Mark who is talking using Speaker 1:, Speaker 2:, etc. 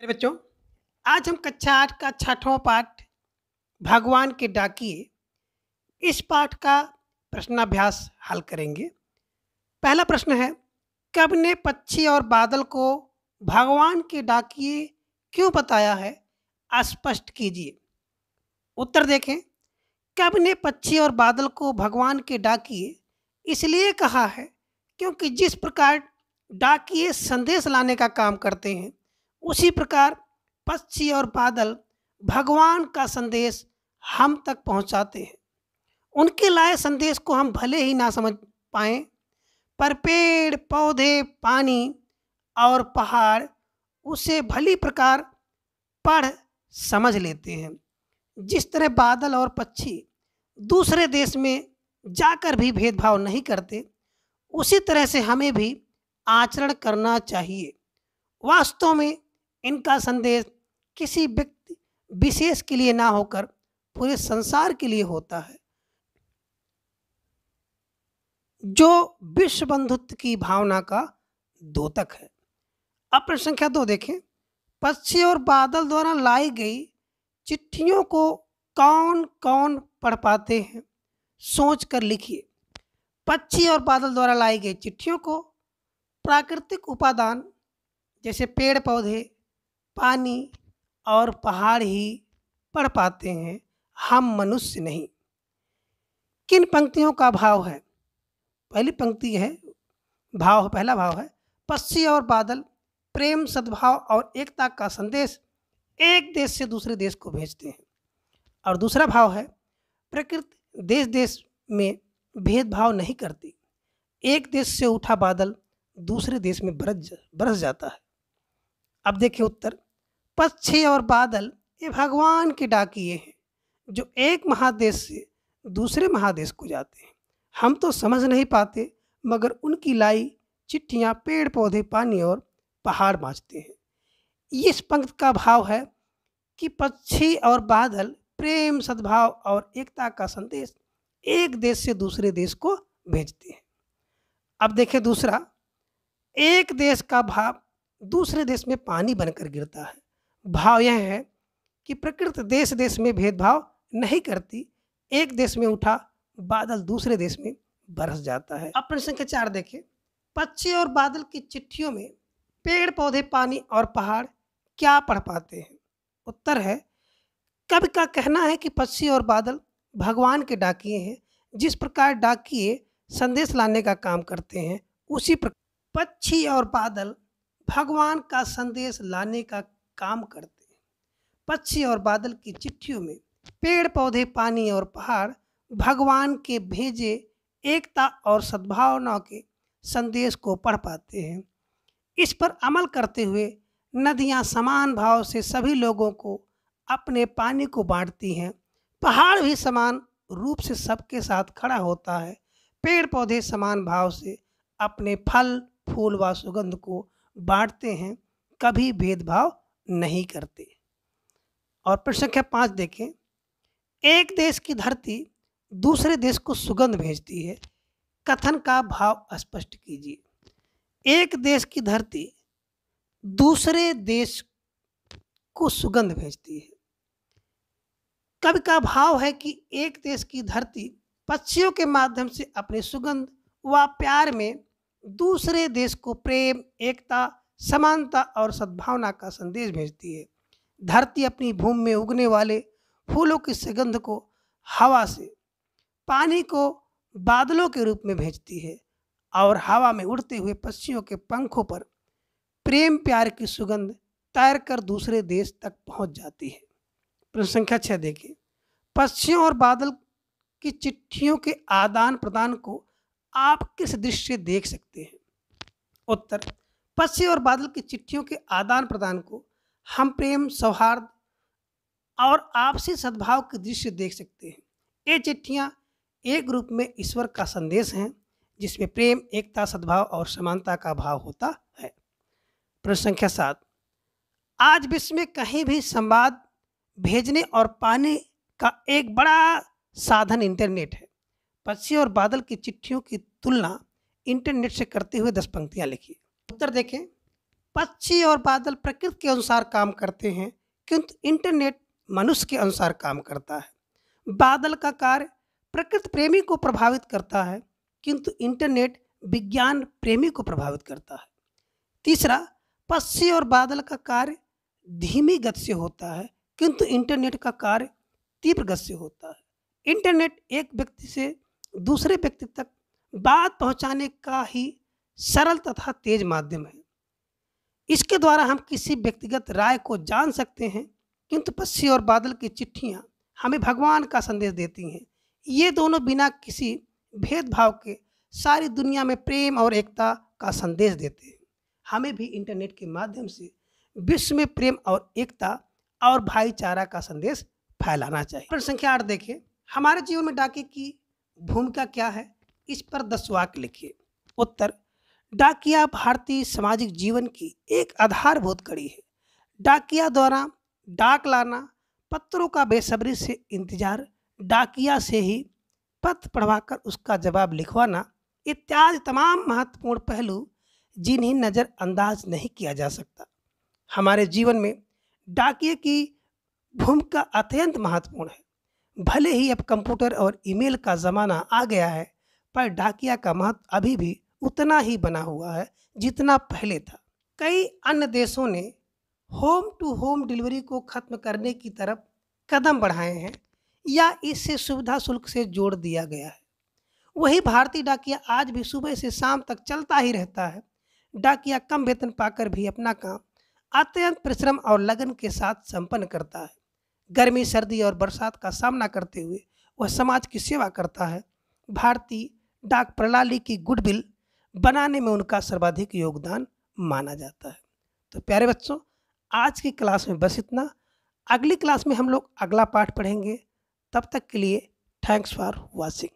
Speaker 1: मेरे बच्चों, आज हम कक्षा 8 का छठवां पाठ भगवान के डाकिए इस पाठ का प्रश्नाभ्यास हल करेंगे। पहला प्रश्न है, कवि ने पक्षी और बादल को भगवान के डाकिए क्यों बताया है? स्पष्ट कीजिए। उत्तर देखें, कवि ने पक्षी और बादल को भगवान के डाकिए इसलिए कहा है क्योंकि जिस प्रकार डाकिए संदेश लाने का काम करते हैं, उसी प्रकार पक्षी और बादल भगवान का संदेश हम तक पहुंचाते हैं। उनके लाए संदेश को हम भले ही ना समझ पाएं, पर पेड़ पौधे, पानी और पहाड़ उसे भली प्रकार पढ़ समझ लेते हैं। जिस तरह बादल और पक्षी दूसरे देश में जाकर भी भेदभाव नहीं करते, उसी तरह से हमें भी आचरण करना चाहिए। वास्तव में इनका संदेश किसी व्यक्ति विशेष के लिए ना होकर पूरे संसार के लिए होता है, जो विश्व बंधुत्व की भावना का द्योतक है। अब प्रश्न संख्या 2 देखें, पक्षी और बादल द्वारा लाई गई चिट्ठियों को कौन कौन पढ़ पाते हैं? सोच कर लिखिए। पक्षी और बादल द्वारा लाई गई चिट्ठियों को प्राकृतिक उपादान जैसे पेड़ पौधे, पानी और पहाड़ ही पढ़ पाते हैं, हम मनुष्य नहीं। किन पंक्तियों का भाव है? पहली पंक्ति है भाव, पहला भाव है, पक्षी और बादल प्रेम, सद्भाव और एकता का संदेश एक देश से दूसरे देश को भेजते हैं। और दूसरा भाव है, प्रकृति देश देश में भेदभाव नहीं करती, एक देश से उठा बादल दूसरे देश में बरस जाता है। अब देखिए उत्तर, पक्षी और बादल ये भगवान के डाकिए हैं, जो एक महादेश से दूसरे महादेश को जाते हैं। हम तो समझ नहीं पाते, मगर उनकी लाई चिट्ठियाँ पेड़ पौधे, पानी और पहाड़ बाँचते हैं। इस पंक्ति का भाव है कि पक्षी और बादल प्रेम, सद्भाव और एकता का संदेश एक देश से दूसरे देश को भेजते हैं। अब देखें दूसरा, एक देश का भाव दूसरे देश में पानी बनकर गिरता है। भाव यह है कि प्रकृति देश देश में भेदभाव नहीं करती, एक देश में उठा बादल दूसरे देश में बरस जाता है। अब प्रश्न संख्या 4 देखें, पक्षी और बादल की चिट्ठियों में पेड़ पौधे, पानी और पहाड़ क्या पढ़ पाते हैं? उत्तर है, कवि का कहना है कि पक्षी और बादल भगवान के डाकिए हैं। जिस प्रकार डाकिए संदेश लाने का काम करते हैं, उसी प्रकार पक्षी और बादल भगवान का संदेश लाने का काम करते हैं। पक्षी और बादल की चिट्ठियों में पेड़ पौधे, पानी और पहाड़ भगवान के भेजे एकता और सद्भावना के संदेश को पढ़ पाते हैं। इस पर अमल करते हुए नदियां समान भाव से सभी लोगों को अपने पानी को बांटती हैं। पहाड़ भी समान रूप से सबके साथ खड़ा होता है। पेड़ पौधे समान भाव से अपने फल, फूल व सुगंध को बांटते हैं, कभी भेदभाव नहीं करते। और प्रश्न संख्या 5 देखें, एक देश की धरती दूसरे देश को सुगंध भेजती है, कथन का भाव स्पष्ट कीजिए। एक देश की धरती दूसरे देश को सुगंध भेजती है। कवि का भाव है कि एक देश की धरती पक्षियों के माध्यम से अपने सुगंध व प्यार में दूसरे देश को प्रेम, एकता, समानता और सद्भावना का संदेश भेजती है। धरती अपनी भूमि में उगने वाले फूलों की सुगंध को हवा से, पानी को बादलों के रूप में भेजती है और हवा में उड़ते हुए पक्षियों के पंखों पर प्रेम प्यार की सुगंध तैरकर दूसरे देश तक पहुंच जाती है। प्रश्न संख्या 6 देखिए, पक्षियों और बादल की चिट्ठियों के आदान प्रदान को आप किस दृष्टि से देख सकते हैं? उत्तर, पक्षी और बादल की चिट्ठियों के आदान प्रदान को हम प्रेम, सौहार्द और आपसी सद्भाव की दृष्टि से देख सकते हैं। ये चिट्ठियाँ एक रूप में ईश्वर का संदेश हैं, जिसमें प्रेम, एकता, सद्भाव और समानता का भाव होता है। प्रश्न संख्या 7, आज विश्व में कहीं भी संवाद भेजने और पाने का एक बड़ा साधन इंटरनेट है। पक्षी और बादल की चिट्ठियों की तुलना इंटरनेट से करते हुए 10 पंक्तियां लिखिए। उत्तर देखें, पक्षी और बादल प्रकृति के अनुसार काम करते हैं, किंतु इंटरनेट मनुष्य के अनुसार काम करता है। बादल का कार्य प्रकृति प्रेमी को प्रभावित करता है, किंतु इंटरनेट विज्ञान प्रेमी को प्रभावित करता है। तीसरा, पक्षी और बादल का कार्य धीमी गति से होता है, किंतु इंटरनेट का कार्य तीव्र गति से होता है। इंटरनेट एक व्यक्ति से दूसरे व्यक्ति तक बात पहुंचाने का ही सरल तथा तेज माध्यम है। इसके द्वारा हम किसी व्यक्तिगत राय को जान सकते हैं, किंतु पक्षी और बादल की चिट्ठियां हमें भगवान का संदेश देती हैं। ये दोनों बिना किसी भेदभाव के सारी दुनिया में प्रेम और एकता का संदेश देते हैं। हमें भी इंटरनेट के माध्यम से विश्व में प्रेम और एकता और भाईचारा का संदेश फैलाना चाहिए। प्रश्न संख्या 8 देखिए, हमारे जीवन में डाकिये की भूमिका क्या है? इस पर 10 वाक्य लिखिए। उत्तर, डाकिया भारतीय सामाजिक जीवन की एक आधारभूत कड़ी है। डाकिया द्वारा डाक लाना, पत्रों का बेसब्री से इंतजार, डाकिया से ही पत्र पढ़वाकर उसका जवाब लिखवाना इत्यादि तमाम महत्वपूर्ण पहलू जिन्हें नज़रअंदाज नहीं किया जा सकता। हमारे जीवन में डाकिये की भूमिका अत्यंत महत्वपूर्ण है। भले ही अब कंप्यूटर और ईमेल का ज़माना आ गया है, पर डाकिया का महत्व अभी भी उतना ही बना हुआ है जितना पहले था। कई अन्य देशों ने होम टू होम डिलीवरी को खत्म करने की तरफ कदम बढ़ाए हैं या इससे सुविधा शुल्क से जोड़ दिया गया है। वही भारतीय डाकिया आज भी सुबह से शाम तक चलता ही रहता है। डाकिया कम वेतन पाकर भी अपना काम अत्यंत परिश्रम और लगन के साथ संपन्न करता है। गर्मी, सर्दी और बरसात का सामना करते हुए वह समाज की सेवा करता है। भारतीय डाक प्रणाली की गुडविल बनाने में उनका सर्वाधिक योगदान माना जाता है। तो प्यारे बच्चों, आज की क्लास में बस इतना। अगली क्लास में हम लोग अगला पाठ पढ़ेंगे। तब तक के लिए थैंक्स फॉर वॉचिंग।